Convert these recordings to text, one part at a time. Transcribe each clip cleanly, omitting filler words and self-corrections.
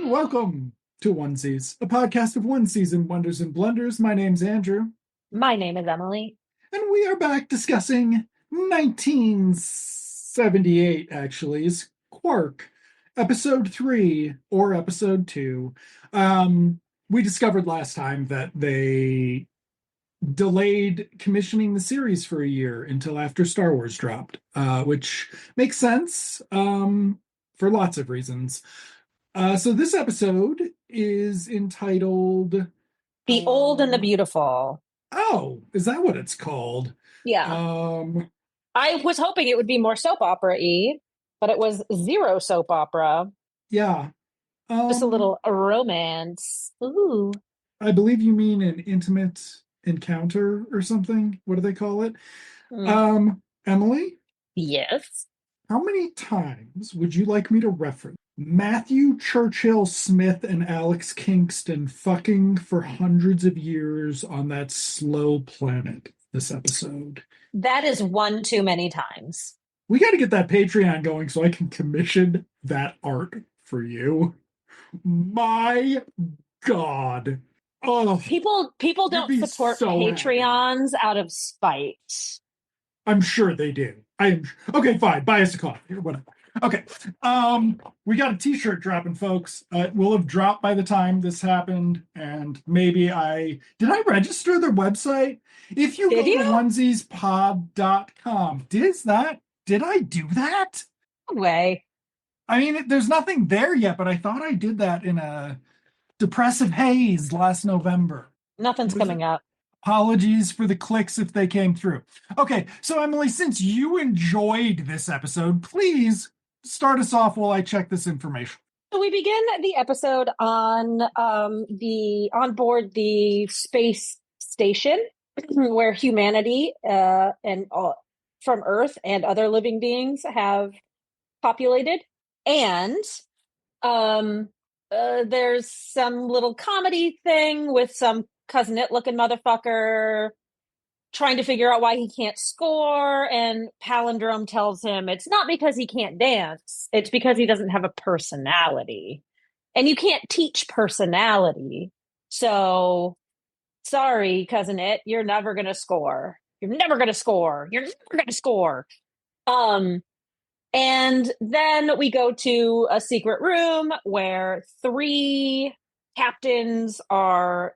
Welcome to Onesies, a podcast of onesies and wonders and blunders. My name's Andrew, My name is Emily. and we are back discussing 1978, actually, is Quark, episode 3 or episode 2. We discovered last time that they delayed commissioning the series for a year until after Star Wars dropped, which makes sense for lots of reasons. So this episode is entitled. The Old and the Um, Beautiful. oh, is that what it's called? Yeah. Um, I was hoping it would be more soap opera-y, but it was zero soap opera. yeah. Just a Um, little romance. Ooh. I believe you mean an intimate encounter or something. What do they call it? Mm. Emily, Yes. how many times would you like me to reference Matthew Churchill Smith and Alex Kingston fucking for hundreds of years on that slow planet this episode? That is one too many times. We got to get that Patreon going so I can commission that art for you. My God. Oh, People you'd don't be support so happy. Patreons out of spite. I'm sure they do. I am okay, fine. Buy us a coffee or whatever. Okay. We got a t-shirt dropping, folks. It will have dropped by the time this happened, and maybe I register their website? If you Did go to you? onesiespod.com, did I do that? No way. I mean, there's nothing there yet, but I thought I did that in a depressive haze last November. Nothing's Was coming up. Apologies for the clicks if they came through. Okay, so Emily, since you enjoyed this episode, please start us off while I check this information. So we begin the episode on board the space station where humanity and from Earth and other living beings have populated, and um, there's some little comedy thing with some cousin it looking motherfucker trying to figure out why he can't score, and Palindrome tells him it's not because he can't dance, it's because he doesn't have a personality. And you can't teach personality. So, sorry, cousin it, you're never going to score. You're never going to score. You're never going to score. Um and then we go to a secret room where three captains are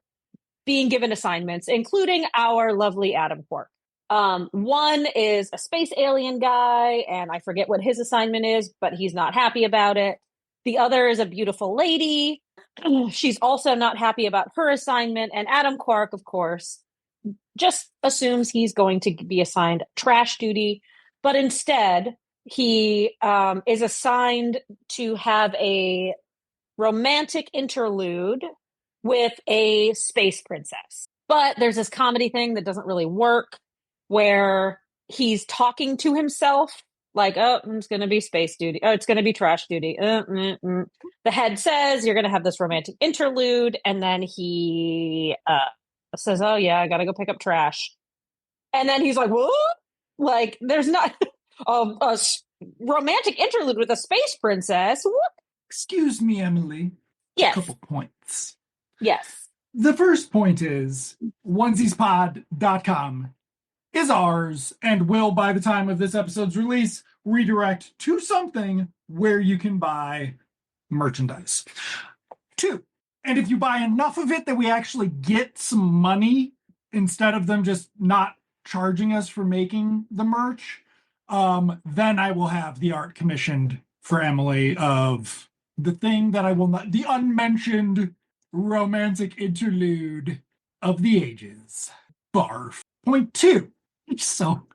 being given assignments, including our lovely Adam Quark. One is a space alien guy, and I forget what his assignment is, but he's not happy about it. The other is a beautiful lady. She's also not happy about her assignment. And Adam Quark, of course, just assumes he's going to be assigned trash duty, but instead he is assigned to have a romantic interlude with a space princess. But there's this comedy thing that doesn't really work where he's talking to himself like, oh, it's going to be space duty. Oh, it's going to be trash duty. The head says you're going to have this romantic interlude. And then he says, oh, yeah, I got to go pick up trash. And then he's like, what? Like, there's not a romantic interlude with a space princess. What? Excuse me, Emily. A Yes. couple points. Yes. The first point is onesiespod.com is ours and will, by the time of this episode's release, redirect to something where you can buy merchandise. Two, and if you buy enough of it that we actually get some money instead of them just not charging us for making the merch, then I will have the art commissioned for Emily of the thing that I will not, the unmentioned romantic interlude of the ages. Barf. Point two. So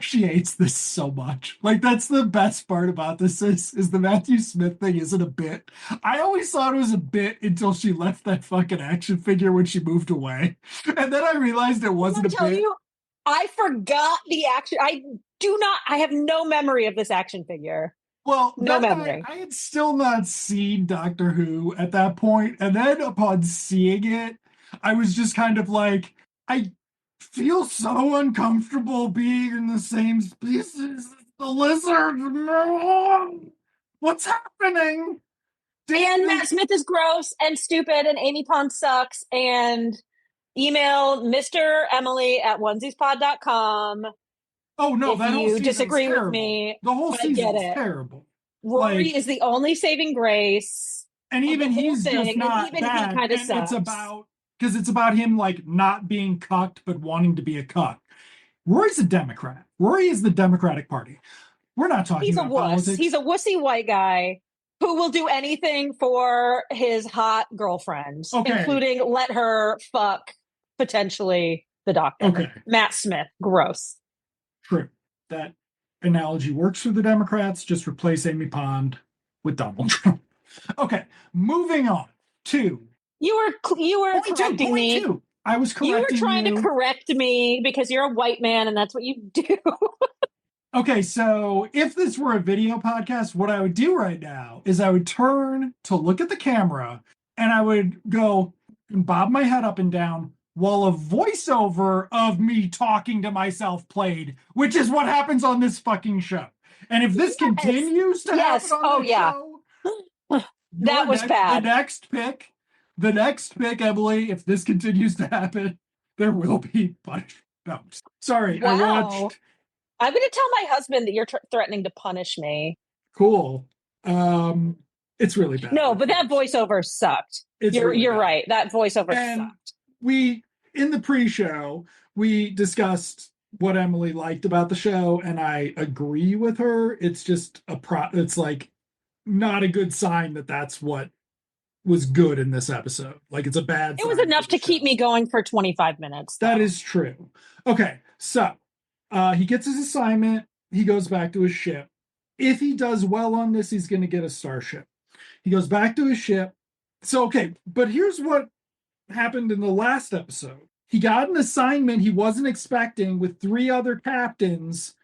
she hates this so much. Like, that's the best part about this is the Matthew Smith thing isn't a bit. I always thought it was a bit until she left that fucking action figure when she moved away. And then I realized it wasn't a bit. You, I forgot the action. I have no memory of this action figure. Well, No then memory. I had still not seen Doctor Who at that point, and then upon seeing it, I was just kind of like, I feel so uncomfortable being in the same species as the lizard. No! What's happening? And Matt Smith is gross and stupid, and Amy Pond sucks. And email Mr. Emily at onesiespod.com Oh no, if that whole you season's disagree with terrible. me. The whole But I get season's it. terrible. Rory Like, is the only saving grace. and of the even whole he's thing, just and not even he bad. kind of And sucks. it's about because it's about him like not being cucked but wanting to be a cuck. Rory's a Democrat. Rory is the Democratic Party. We're not talking He's a about wuss. politics. He's a wussy white guy who will do anything for his hot girlfriend, Okay. including let her fuck potentially the doctor. Okay. Matt Smith, gross. True. That analogy works for the Democrats. Just replace Amy Pond with Donald Trump. Okay, moving on to You were correcting me. Point two. I was correcting you. Were trying you. to correct me because you're a white man and that's what you do. Okay, so if this were a video podcast, what I would do right now is I would turn to look at the camera and I would go and bob my head up and down while a voiceover of me talking to myself played, which is what happens on this fucking show. And if this continues to happen on this show, that was bad. The next pick, Emily, if this continues to happen, there will be punishment. No, sorry, wow. I watched. I'm going to tell my husband that you're threatening to punish me. Cool. It's really bad. No, but that voiceover sucked. You're right. That voiceover sucked. We, in the pre-show, we discussed what Emily liked about the show, and I agree with her. It's just it's like not a good sign that that's what was good in this episode. Like, it's a bad sign. It was enough to keep me going for 25 minutes. That is true. Okay, so he gets his assignment. He goes back to his ship. If he does well on this, he's going to get a starship. He goes back to his ship. So, okay, but here's what happened in the last episode. He got an assignment he wasn't expecting with 3 other captains.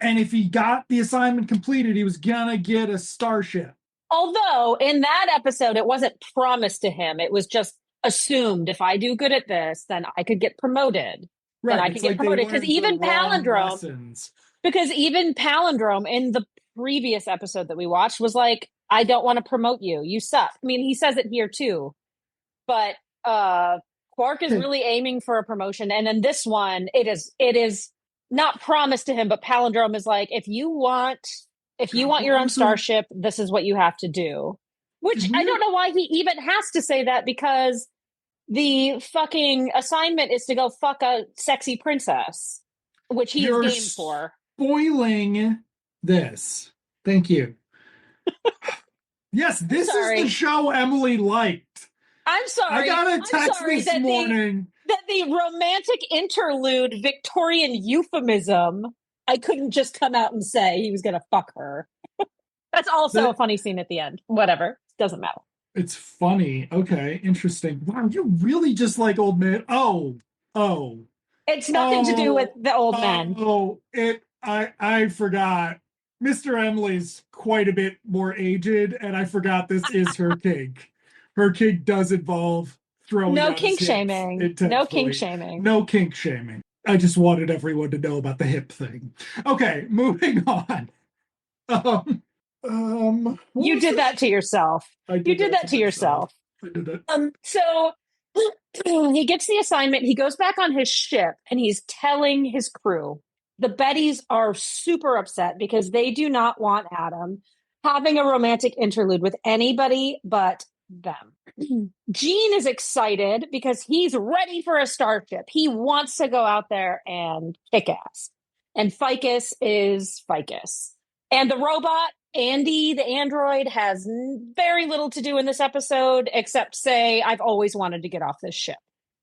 And if he got the assignment completed, he was going to get a starship. Although in that episode, it wasn't promised to him. It was just assumed if I do good at this, then I could get promoted. Right. Then I could get promoted. Because even Palindrome, in the previous episode that we watched was like, I don't want to promote you. You suck. I mean, he says it here too. But Quark is really aiming for a promotion. And in this one, it is not promised to him, but Palindrome is like, if you want your own starship, this is what you have to do. Which I don't know why he even has to say that, because the fucking assignment is to go fuck a sexy princess, which he is game for. Spoiling this. Thank you. Yes, this is the show Emily liked. I'm sorry. I got a text this morning. That the romantic interlude Victorian euphemism, I couldn't just come out and say he was going to fuck her. That's also a funny scene at the end. Whatever. Doesn't matter. It's funny. Okay. Interesting. Wow. You really just like old men. Oh. It's nothing to do with the old men. I forgot. Mr. Emily's quite a bit more aged, and I forgot this is her kink. Her kink does involve throwing no kink shaming. No kink shaming. No kink shaming. I just wanted everyone to know about the hip thing. Okay, moving on. You did that to yourself. You did that to yourself. I did it. So he gets the assignment. He goes back on his ship and he's telling his crew. The Bettys are super upset because they do not want Adam having a romantic interlude with anybody but them. Gene is excited because he's ready for a starship. He wants to go out there and kick ass. And Ficus is Ficus. And the robot, Andy, the android, has very little to do in this episode except say, I've always wanted to get off this ship.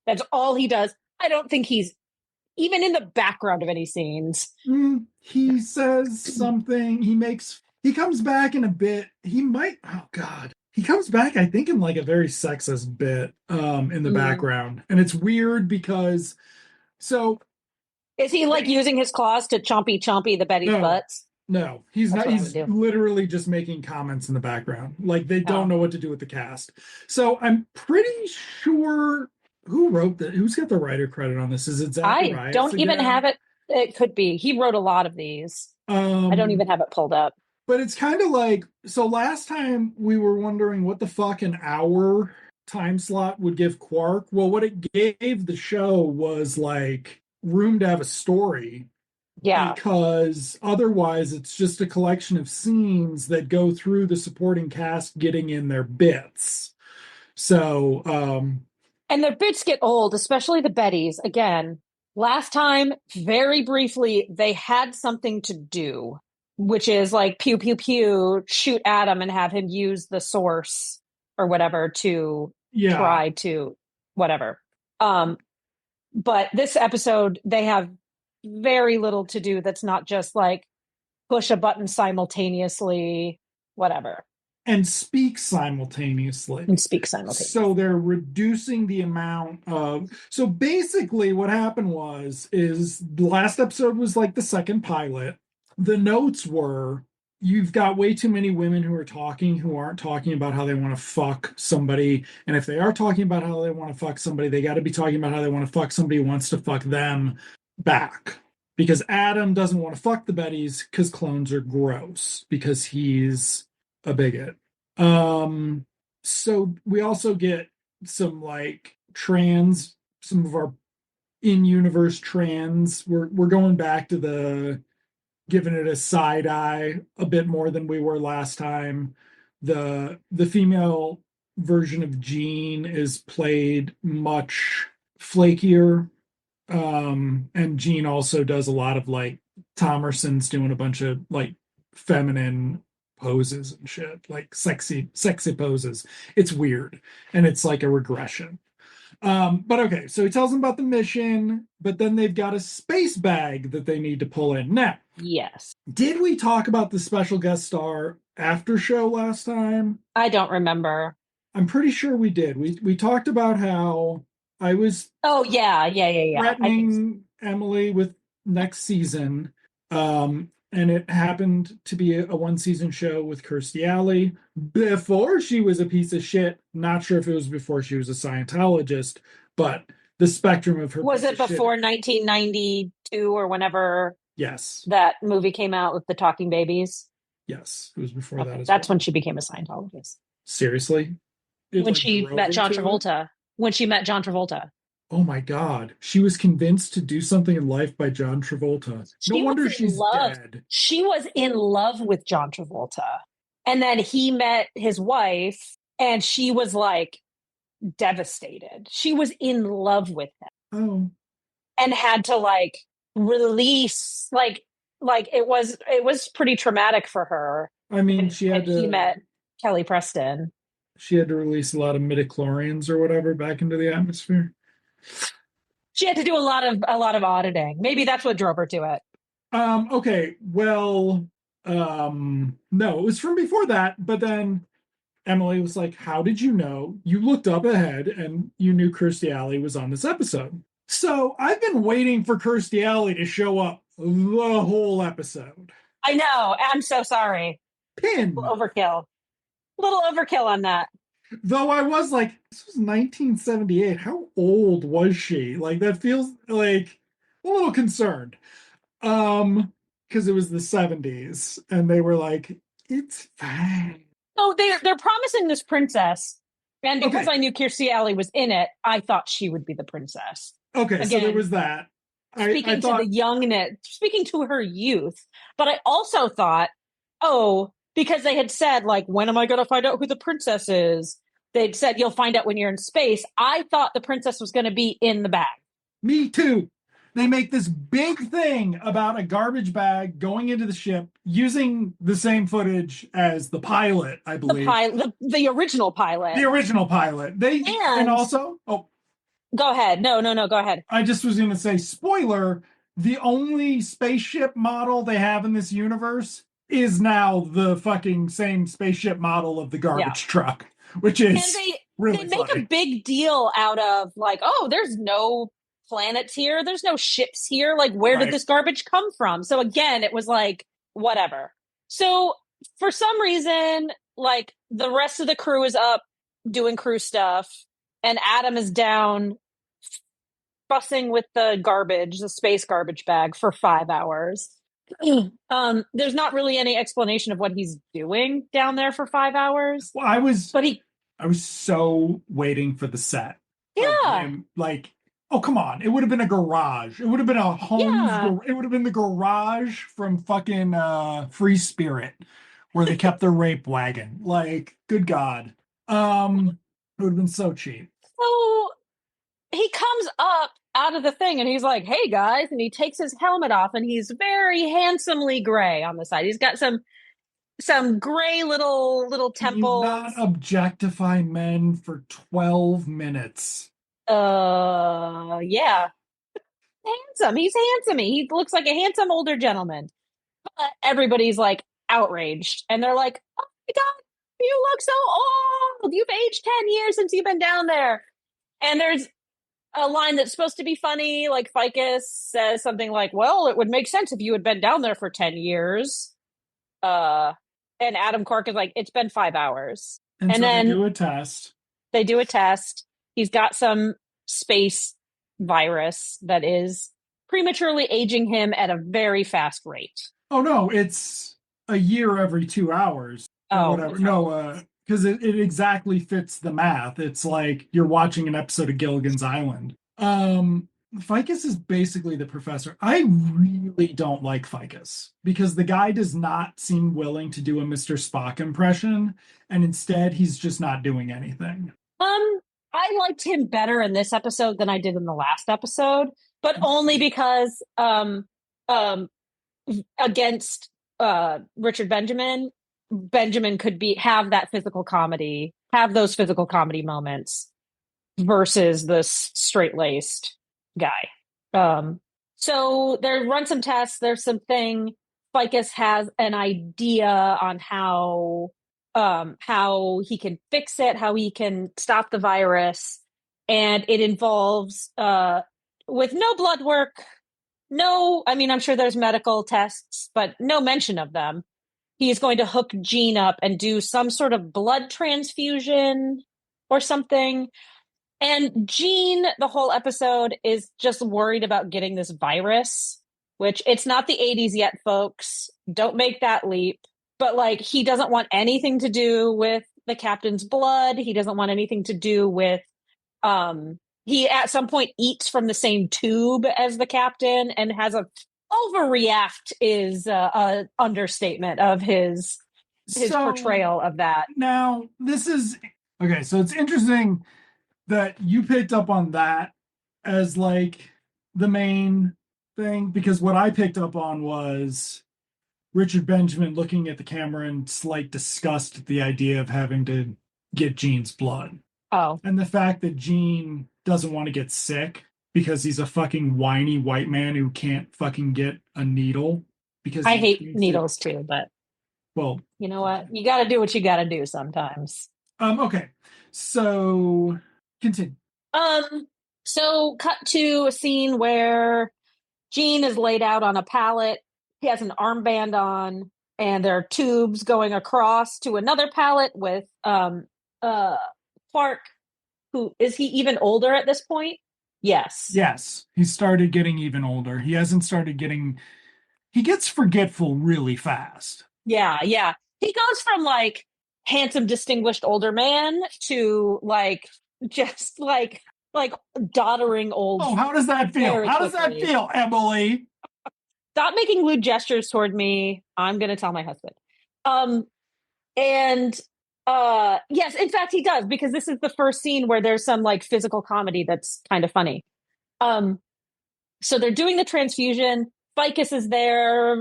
That's all he does. I don't think he's even in the background of any scenes. He says something. He comes back in a bit. He comes back, I think, in like a very sexist bit in the background. And it's weird because is he like using his claws to chompy the Betty's butts? No, he's not. He's literally just making comments in the background. Like they don't know what to do with the cast. So I'm pretty sure who wrote that. Who's got the writer credit on this? Is it Zacharias? I don't even have it. It could be. He wrote a lot of these. I don't even have it pulled up. But it's kind of like, so last time we were wondering what the fuck an hour time slot would give Quark. Well, what it gave the show was like room to have a story, Yeah. because otherwise it's just a collection of scenes that go through the supporting cast getting in their bits. So, And their bits get old, especially the Bettys. Again, last time, very briefly, they had something to do, which is like pew, pew, pew, shoot Adam and have him use the source or whatever to yeah. try to whatever. Um, but this episode, they have very little to do that's not just like push a button simultaneously, whatever, And speak simultaneously. and speak simultaneously. So they're reducing the amount of, so basically what happened is the last episode was like the second pilot. The notes were, you've got way too many women who are talking who aren't talking about how they want to fuck somebody. And if they are talking about how they want to fuck somebody, they got to be talking about how they want to fuck somebody who wants to fuck them back. Because Adam doesn't want to fuck the Bettys because clones are gross, because he's a bigot. So we also get some like trans, some of our in-universe trans. We're going back to the giving it a side eye a bit more than we were last time. The female version of Jean is played much flakier. And Jean also does a lot of like Thomerson's doing a bunch of like feminine poses and shit, like sexy poses. It's weird. And it's like a regression. But okay, so he tells them about the mission, but then they've got a space bag that they need to pull in. Now, Yes. did we talk about the special guest star after show last time? I don't remember. I'm pretty sure we did. We talked about how I was Oh yeah. I think so. threatening Emily with next season. And it happened to be a one season show with Kirstie Alley before she was a piece of shit. Not sure if it was before she was a Scientologist, but the spectrum of her Was piece it of shit. before 1992 or whenever Yes. that movie came out with the talking babies? Yes. It was before that Okay, as that's well. when she became a Scientologist. Seriously? It When like she drove met her John to it? Travolta. When she met John Travolta. Oh my God. She was convinced to do something in life by John Travolta. No She was wonder in she's love. dead. She was in love with John Travolta. And then he met his wife and she was like devastated. She was in love with him Oh, and had to like release like it was pretty traumatic for her I mean, when he met Kelly Preston. she had to release a lot of midichlorians or whatever back into the atmosphere. She had to do a lot of auditing. Maybe that's what drove her to it. Okay, well, no, it was from before that, but then Emily was like, how did you know? You looked up ahead and you knew Kirstie Alley was on this episode. So I've been waiting for Kirstie Alley to show up the whole episode. I know. I'm so sorry. Pin. Overkill. Little overkill on that. Though I was like, this was 1978. How old was she? Like that feels like a little concerned. Because it was the 70s and they were like, it's fine. Oh, they're promising this princess, and because Okay. I knew Kirstie Alley was in it, I thought she would be the princess. Okay, so there Again, was that. I speaking to the thought youngness, speaking to her youth. But I also thought, oh, because they had said, like, when am I going to find out who the princess is? They'd said, you'll find out when you're in space. I thought the princess was going to be in the bag. me too. They make this big thing about a garbage bag going into the ship using the same footage as the pilot, I The believe. pilot, the original pilot. The original pilot. And And also, oh, go ahead. No, go ahead. I just was going to say, spoiler, the only spaceship model they have in this universe is now the fucking same spaceship model of the garbage truck, which And is they really make funny. a big deal out of like, oh, there's no planets here, there's no ships here. Like, where did Right. this garbage come from? So again, it was like, whatever. So for some reason, like the rest of the crew is up doing crew stuff, and Adam is down fussing with the garbage, the space garbage bag for 5 hours. There's not really any explanation of what he's doing down there for 5 hours, Well, I was but he, I was so waiting for the set of yeah, him. Like, oh come on, it would have been a garage. It would have been a Holmes. yeah. It would have been the garage from fucking Free Spirit, where they kept their rape wagon. Like, good God, it would have been so cheap. So he comes up out of the thing and he's like, "Hey guys," and he takes his helmet off and he's very handsomely gray on the side. He's got some gray little Can you not temples. objectify men for 12 minutes? Yeah, handsome. He's handsome. He looks like a handsome older gentleman. But everybody's like outraged, and they're like, "Oh my god, you look so old. You've aged 10 years since you've been down there." And there's a line that's supposed to be funny, like Ficus says something like, "Well, it would make sense if you had been down there for 10 years." Uh, and Adam Cork is like, "It's been 5 hours." And And so they then do a test. they do a test. He's got some space virus that is prematurely aging him at a very fast rate. Oh no, it's a year every 2 hours or Oh, whatever. it's not. No, because it exactly fits the math. It's like you're watching an episode of Gilligan's Island. Ficus is basically the professor. I really don't like Ficus because the guy does not seem willing to do a Mr. Spock impression, and instead he's just not doing anything. I liked him better in this episode than I did in the last episode, but only because um against Richard Benjamin, Benjamin could be have that physical comedy, have those physical comedy moments versus this straight laced guy. So there run some tests. There's something. Ficus has an idea on how he can fix it, how he can stop the virus, and it involves with no blood work, no. I mean, I'm sure there's medical tests, but no mention of them. He is going to hook Jean up and do some sort of blood transfusion or something. And Jean, the whole episode, is just worried about getting this virus, which it's not the 80s yet, folks. Don't make that leap. But like, he doesn't want anything to do with the captain's blood. He doesn't want anything to do with, he at some point eats from the same tube as the captain and has a overreact is a understatement of his So portrayal of that. now this is okay. So it's interesting that you picked up on that as like the main thing because what I picked up on was Richard Benjamin looking at the camera in slight disgust at the idea of having to get Gene's blood. Oh, And the fact that Gene doesn't want to get sick because he's a fucking whiny white man who can't fucking get a needle because I he hate thinks it, needles too, but well, you know what? You got to do what you got to do sometimes. okay. So continue. Um, so cut to a scene where Gene is laid out on a pallet. He has an armband on, and there are tubes going across to another pallet with uh Quark, who is he even older at this point? Yes. Yes, he started getting even older. He hasn't started getting, he gets forgetful really fast. Yeah, yeah. He goes from like handsome, distinguished older man to like just like doddering old Oh, how does that feel? very How does that quickly. feel, Emily? Stop making lewd gestures toward me. I'm gonna tell my husband. Um and yes, in fact he does, because this is the first scene where there's some like physical comedy that's kind of funny. Um so they're doing the transfusion. Ficus is there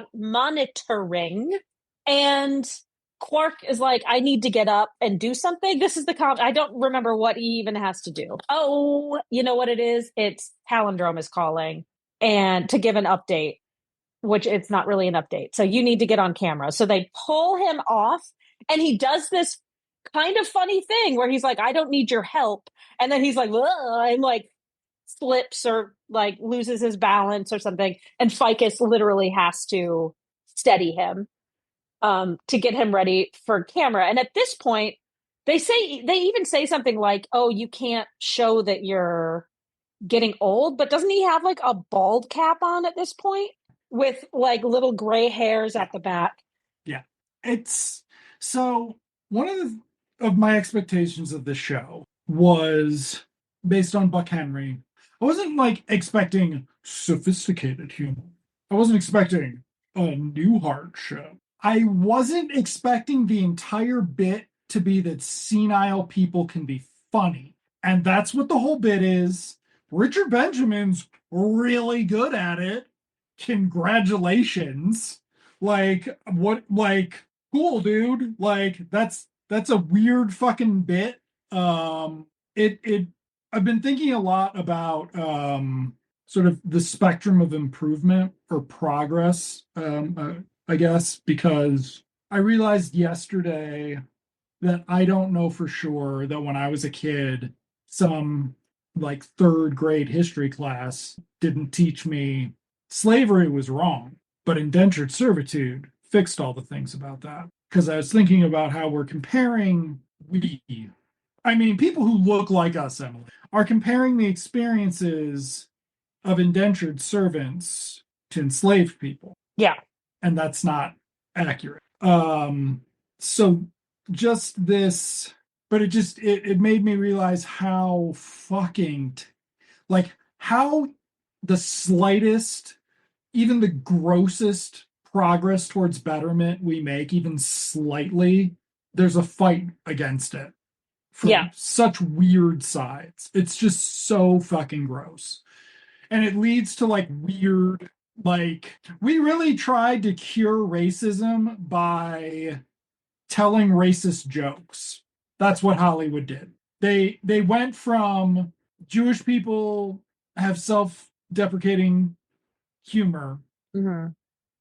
monitoring, and Quark is like, "I need to get up and do something." This is the I don't remember what he even has to do. Oh, you know what it is? It's Palindrome is calling and to give an update, which it's not really an update. So you need to get on camera. So they pull him off, and he does this kind of funny thing where he's like, "I don't need your help," and then he's like, "Ugh," and like slips or like loses his balance or something, and Ficus literally has to steady him to get him ready for camera. And at this point, they even say something like, "Oh, you can't show that you're getting old, but doesn't he have like a bald cap on at this point with like little gray hairs at the back? Yeah. It's so one of my expectations of the show was based on Buck Henry. I wasn't like expecting sophisticated humor. I wasn't expecting a Newhart show. I wasn't expecting the entire bit to be that senile people can be funny. And that's what the whole bit is. Richard Benjamin's really good at it. Congratulations. Like, what, like, cool, dude. Like, that's a weird fucking bit. It I've been thinking a lot about sort of the spectrum of improvement or progress, I guess, because I realized yesterday that I don't know for sure that when I was a kid, some like third grade history class didn't teach me slavery was wrong, but indentured servitude fixed all the things about that. Because I was thinking about how we're comparing, I mean, people who look like us, Emily, are comparing the experiences of indentured servants to enslaved people. Yeah. And that's not accurate. So just this, but it made me realize how fucking like how the slightest, even the grossest progress towards betterment we make, even slightly, there's a fight against it Yeah. from such weird sides. It's just so fucking gross. And it leads to like weird, like, we really tried to cure racism by telling racist jokes. That's what Hollywood did. They went from Jewish people have self-deprecating humor Mm-hmm.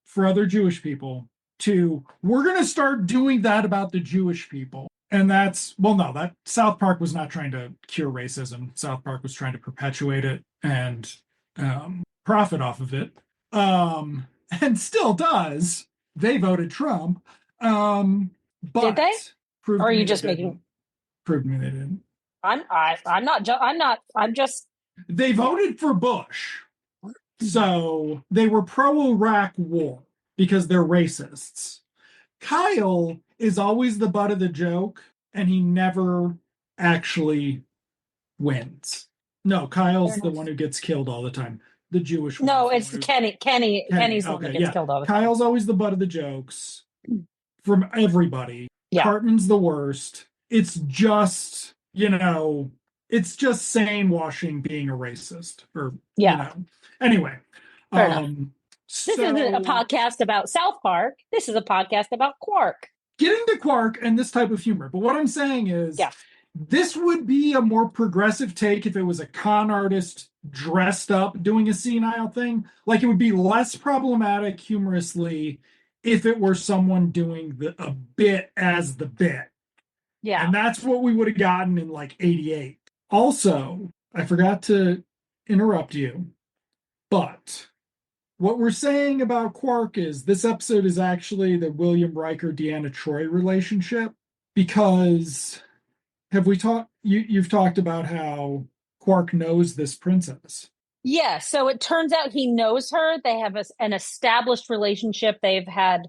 for other Jewish people to we're going to start doing that about the Jewish people. And that's, well, no, that South Park was not trying to cure racism. South Park was trying to perpetuate it and profit off of it. And still does. They voted Trump. Did they? But proved Or are to you me they just didn't. making? Proved to me they didn't. I'm not. I'm not. I'm just. They voted for Bush. So they were pro Iraq war because they're racists. Kyle is always the butt of the joke, and he never actually wins. No, Kyle's the one who gets killed all the time. The Jewish one. No, is the it's one who- Kenny. Kenny's the one that Okay, gets yeah. killed all the time. Kyle's always the butt of the jokes from everybody. Yeah. Cartman's the worst. It's just, it's just sane washing being a racist. Or, Yeah. Anyway. Fair enough. This So isn't a podcast about South Park. This is a podcast about Quark. getting to Quark and this type of humor. But what I'm saying is, Yeah. this would be a more progressive take if it was a con artist dressed up doing a senile thing. Like, it would be less problematic humorously if it were someone doing a bit as the bit. Yeah. And that's what we would have gotten in like 88. Also, I forgot to interrupt you, but what we're saying about Quark is this episode is actually the William Riker Deanna Troi relationship, because you've talked about how Quark knows this princess. Yeah, so it turns out he knows her. They have an established relationship. They've had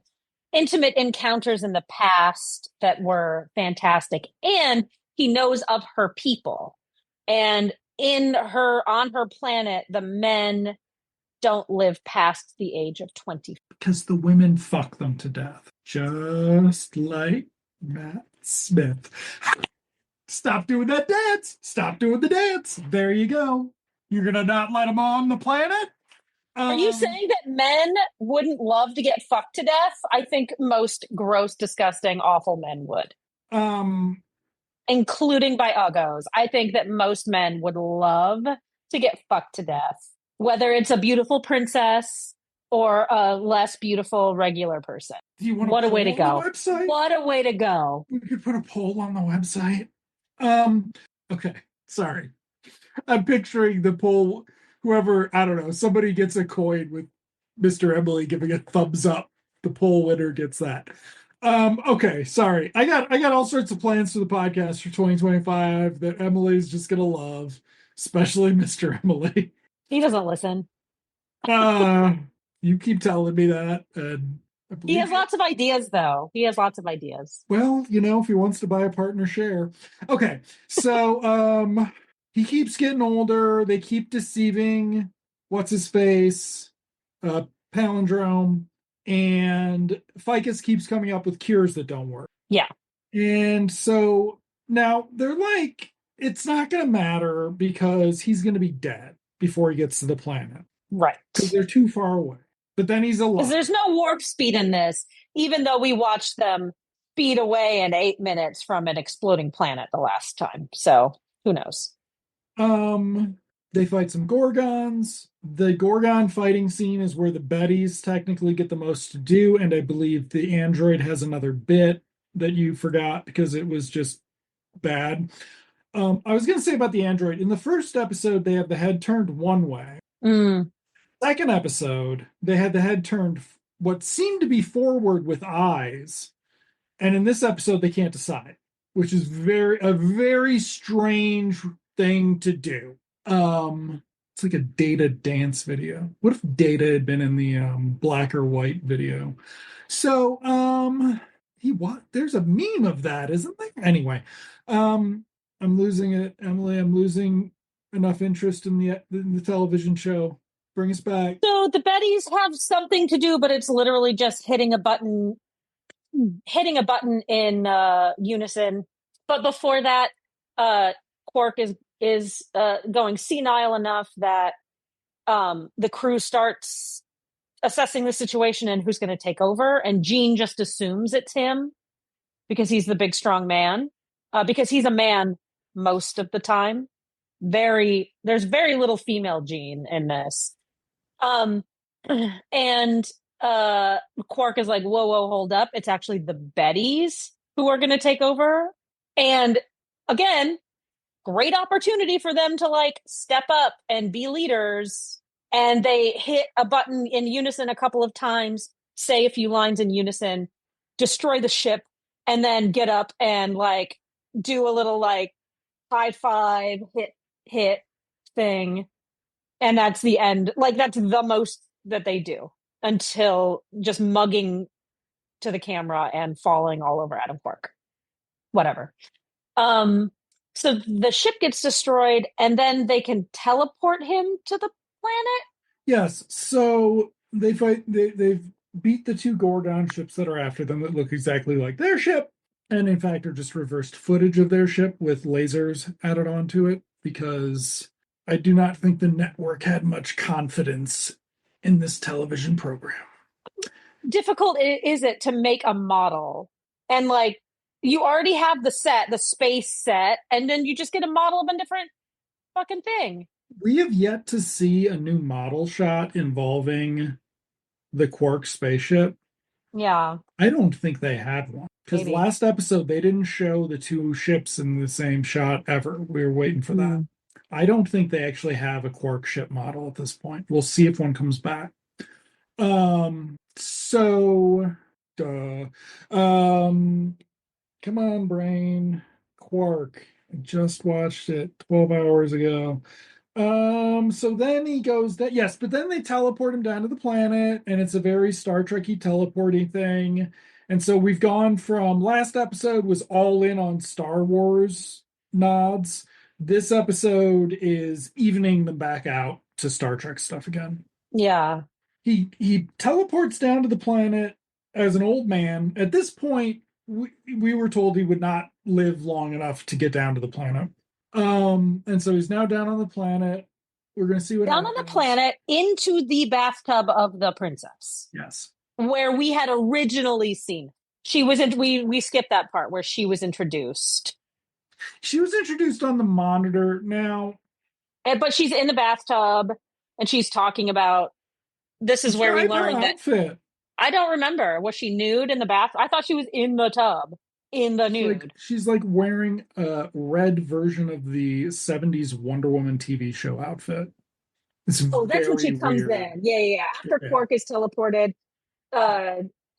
intimate encounters in the past that were fantastic. And he knows of her people. And on her planet, the men don't live past the age of 20. Because the women fuck them to death. Just like Matt Smith. Stop doing that dance. Stop doing the dance. There you go. You're going to not let them on the planet? Are you saying that men wouldn't love to get fucked to death? I think most gross, disgusting, awful men would. Including by uggos. I think that most men would love to get fucked to death, whether it's a beautiful princess or a less beautiful regular person. Do you want What a way to go. Website? What a way to go. We could put a poll on the website. Okay, sorry. I'm picturing the poll, whoever, I don't know, somebody gets a coin with Mr. Emily giving a thumbs up. The poll winner gets that. Okay, sorry. I got all sorts of plans for the podcast for 2025 that Emily's just gonna love. especially Mr. Emily. He doesn't listen. Uh, you keep telling me that, and I He believe has you. lots of ideas, though. He has lots of ideas. Well, if he wants to buy a partner share. Okay, so he keeps getting older. They keep deceiving what's his face, uh, Palindrome, and Ficus keeps coming up with cures that don't work. Yeah, And so now they're like, it's not going to matter because he's going to be dead before he gets to the planet right. because they're too far away. But then he's Because alive. there's no warp speed in this, even though we watched them speed away in 8 minutes from an exploding planet the last time. So who knows? Um, they fight some Gorgons. The Gorgon fighting scene is where the Bettys technically get the most to do, and I believe the android has another bit that you forgot because it was just bad. I was going to say about the android. In the first episode, they have the head turned one way. Mm, Second episode, they had the head turned what seemed to be forward with eyes, and in this episode, they can't decide, which is a very strange thing to do. It's like a Data dance video. What if Data had been in the black or white video? So, he what? There's a meme of that, isn't there? Anyway, I'm losing it, Emily. I'm losing enough interest in the television show. Bring us back. so the Bettys have something to do, but it's literally just hitting a button in unison. But before that, Quark is going senile enough that the crew starts assessing the situation and who's going to take over. And Gene just assumes it's him because he's the big strong man, because he's a man most of the time. There's very little female Gene in this. Um, and Quark is like, whoa, whoa, hold up. It's actually the Bettys who are going to take over. And again, great opportunity for them to like step up and be leaders. And they hit a button in unison a couple of times, say a few lines in unison, destroy the ship, and then get up and like do a little like high five hit thing. And that's the end. Like that's the most that they do until just mugging to the camera and falling all over Adam Quark. Whatever. Um, so the ship gets destroyed, and then they can teleport him to the planet. Yes, so they fight. They've beat the two Gorgon ships that are after them that look exactly like their ship, and in fact are just reversed footage of their ship with lasers added onto it because I do not think the network had much confidence in this television program. Difficult is it to make a model, and like you already have the space set, and then you just get a model of a different fucking thing. We have yet to see a new model shot involving the Quark spaceship. Yeah, I don't think they had one because maybe. last episode they didn't show the two ships in the same shot ever. We were waiting for that. Mm. I don't think they actually have a Quark ship model at this point. We'll see if one comes back. So duh. Um come on, brain. Quark. I just watched it 12 hours ago. So then he goes that yes, but then they teleport him down to the planet, and it's a very Star Trekky teleporting thing. And so we've gone from last episode was all in on Star Wars nods. This episode is evening them back out to Star Trek stuff again. Yeah. He teleports down to the planet as an old man. At this point, we were told he would not live long enough to get down to the planet. And so he's now down on the planet. We're gonna see what Down on happens. the planet into the bathtub of the princess, Yes. where we had originally seen. She was in, we skipped that part where she was introduced. She was introduced on the monitor. Now, But she's in the bathtub and she's talking about this is where we describe her learned that outfit. I don't remember. Was she nude in the bath? I thought she was in the tub in the nude. She's like wearing a red version of the 70s Wonder Woman TV show outfit. It's Oh, that's when very she comes weird. in. Yeah, yeah, yeah. After Yeah. Quark is teleported, uh,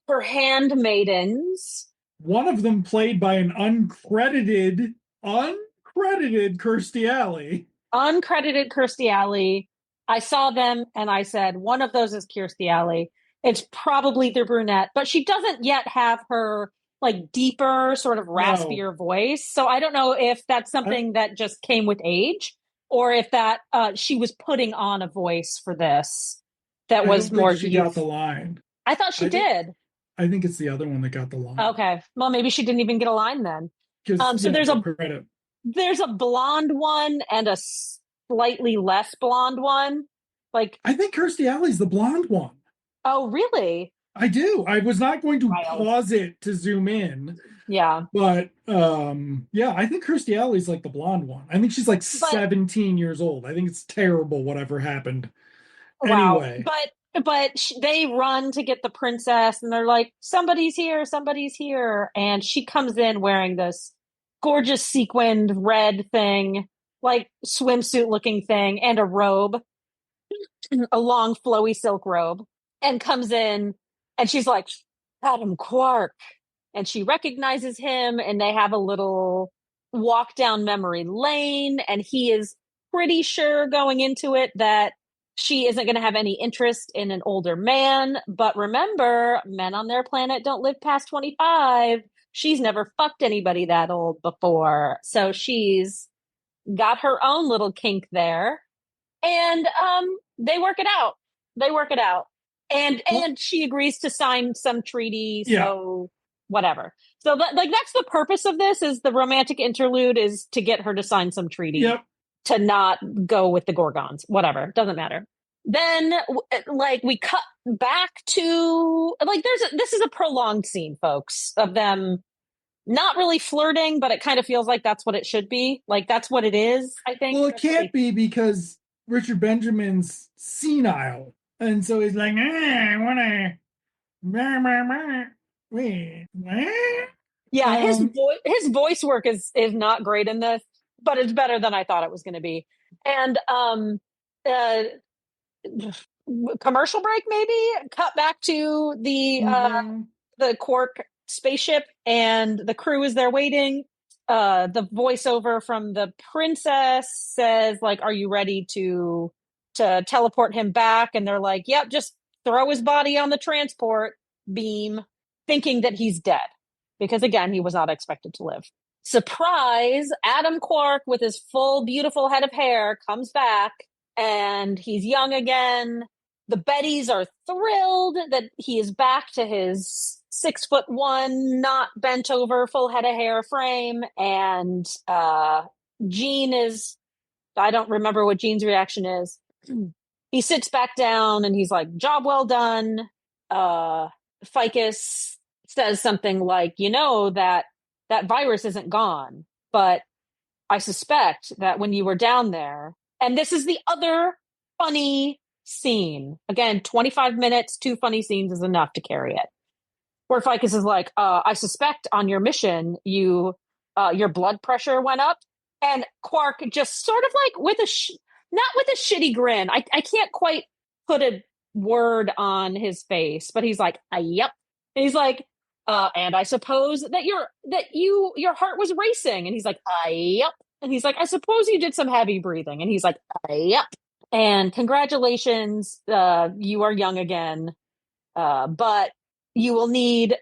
her handmaidens. One of them played by an uncredited Kirstie Alley. uncredited Kirstie Alley. I saw them and I said, one of those is Kirstie Alley. It's probably the brunette, but she doesn't yet have her like deeper, sort of No, raspier voice. So I don't know if that's I, something that just came with age or if that she was putting on a voice for this that I was don't think more she got the youth. line. I thought she I think did. I think it's the other one that got the line. Okay. Well, maybe she didn't even get a line then. Because So no credit. there's a blonde one and a slightly less blonde one. Like, I think Kirstie Alley's the blonde one. oh, really? I do. I was not going to Wild. pause it to zoom in, Yeah. but yeah, I think Kirstie Alley's like the blonde one. I think she's like But 17 years old. I think it's terrible whatever happened. wow. Anyway, They run to get the princess and they're like, somebody's here. And she comes in wearing this gorgeous sequined red thing, like swimsuit looking thing, and a robe, a long flowy silk robe, and comes in and she's like, Adam Quark. And she recognizes him and they have a little walk down memory lane. And he is pretty sure going into it that she isn't going to have any interest in an older man. But remember, men on their planet don't live past 25. She's never fucked anybody that old before. So she's got her own little kink there. And they work it out. They work it out. well, And she agrees to sign some treaty, yeah, so whatever. So like that's the purpose of this is the romantic interlude is to get her to sign some treaty yep. to not go with the Gorgons. Whatever, doesn't matter. Then like we cut back to like this is a prolonged scene, folks, of them not really flirting, but it kind of feels like that's what it should be. Like that's what it is, I think. Well, it can't be because Richard Benjamin's senile, and so he's like, I want to. Wait, what? Yeah, Um, his voice work is not great in this, but it's better than I thought it was going to be. And uh commercial break maybe cut back to mhm. the Quark spaceship and the crew is there waiting. The voiceover from the princess says like, "Are you ready to teleport him back?" And they're like, "Yep, just throw his body on the transport beam," thinking that he's dead because again, he was not expected to live. Surprise! Adam Quark with his full, beautiful head of hair comes back, and he's young again. The Bettys are thrilled that he is back to his 6'1", not bent over, full head of hair frame. And Gene is, I don't remember what Gene's reaction is. He sits back down and he's like, job well done. Ficus says something like, that virus isn't gone, but I suspect that when you were down there, and this is the other funny scene. Again, 25 minutes, two funny scenes is enough to carry it. Where Ficus is like, I suspect on your mission, your blood pressure went up. And Quark just sort of like not with a shitty grin. I can't quite put a word on his face, but he's like, yep. And he's like, and I suppose that your heart was racing. And he's like, yep. And he's like, I suppose you did some heavy breathing. And he's like, yep. And congratulations, you are young again. But you will need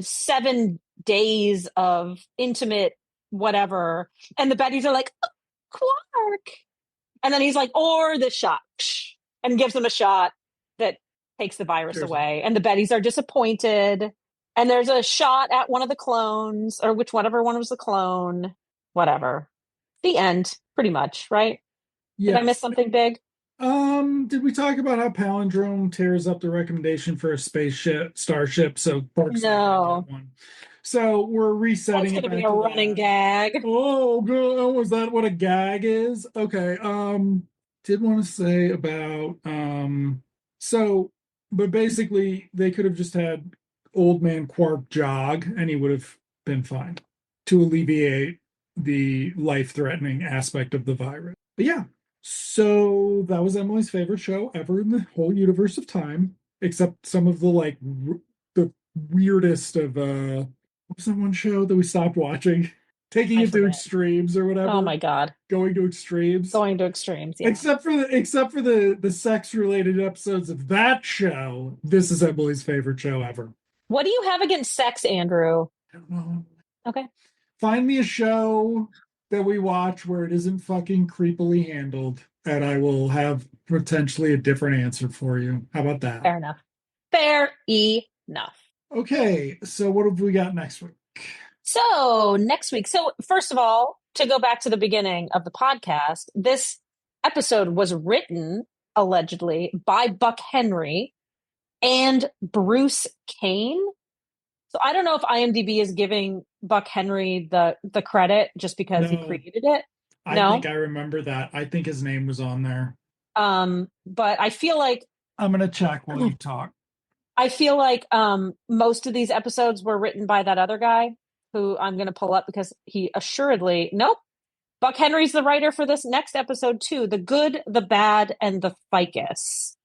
7 days of intimate whatever. And the Bettys are like, oh, Clark. And then he's like, or the shot. And gives them a shot that takes the virus away. And the Bettys are disappointed. And there's a shot at one of the clones, or whatever one was the clone. Whatever. The end, pretty much, right? Did I miss Yes. something big? Did we talk about how Palindrome tears up the recommendation for a starship? So Quark's not gonna No. get one. So we're resetting That's it going to be back a to running that. gag. Oh, good. Oh, is that what a gag is? Okay. Did want to say about so, but basically they could have just had old man Quark jog, and he would have been fine to alleviate the life-threatening aspect of the virus. But yeah, so that was Emily's favorite show ever in the whole universe of time, except some of the like the weirdest of what was that one show that we stopped watching? taking I it to forget. extremes or Oh whatever. my God. Going to extremes. Going to extremes. Yeah. Except for the sex related episodes of that show, this is Emily's favorite show ever. What do you have against sex, Andrew? I don't know. Okay. Find me a show that we watch where it isn't fucking creepily handled, and I will have potentially a different answer for you. How about that? Fair enough. Fair enough. Okay, so what have we got next week? So next week. So first of all, to go back to the beginning of the podcast, this episode was written allegedly by Buck Henry and Bruce Kane. So I don't know if IMDb is giving Buck Henry the credit just because he No, created it. I think No. I remember that. I think his name was on there. But I feel like I'm gonna check while you talk. most of these episodes were written by that other guy who I'm going to pull up because he assuredly, nope. Buck Henry's the writer for this next episode too. The Good, the Bad, and the Ficus.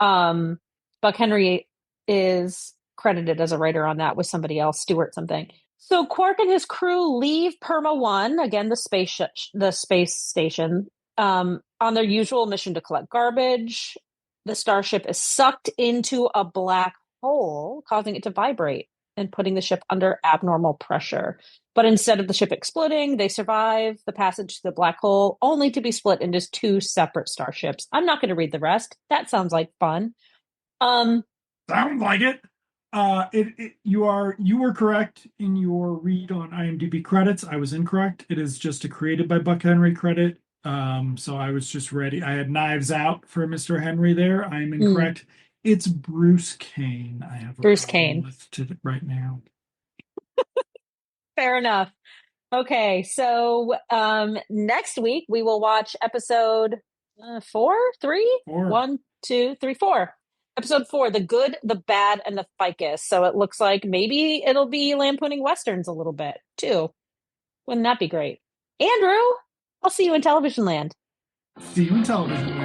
Buck Henry is credited as a writer on that with somebody else, Stewart something. So Quark and his crew leave Perma One, again the space station, on their usual mission to collect garbage. The starship is sucked into a black hole, causing it to vibrate and putting the ship under abnormal pressure. But instead of the ship exploding, they survive the passage to the black hole, only to be split into two separate starships. I'm not going to read the rest. That sounds like fun. Sounds like it. You were correct in your read on IMDb credits. I was incorrect. It is just a created by Buck Henry credit. So I was just ready. I had knives out for Mr. Henry there. I am incorrect. It's Bruce Kane. I have a Bruce problem Kane. with right now. Fair enough. Okay, so next week we will watch episode 4, 3, 1, 2, 3, 4. Episode 4, The Good, the Bad, and the Ficus. So it looks like maybe it'll be lampooning westerns a little bit too. Wouldn't that be great? Andrew, I'll see you in television land. See you in television land.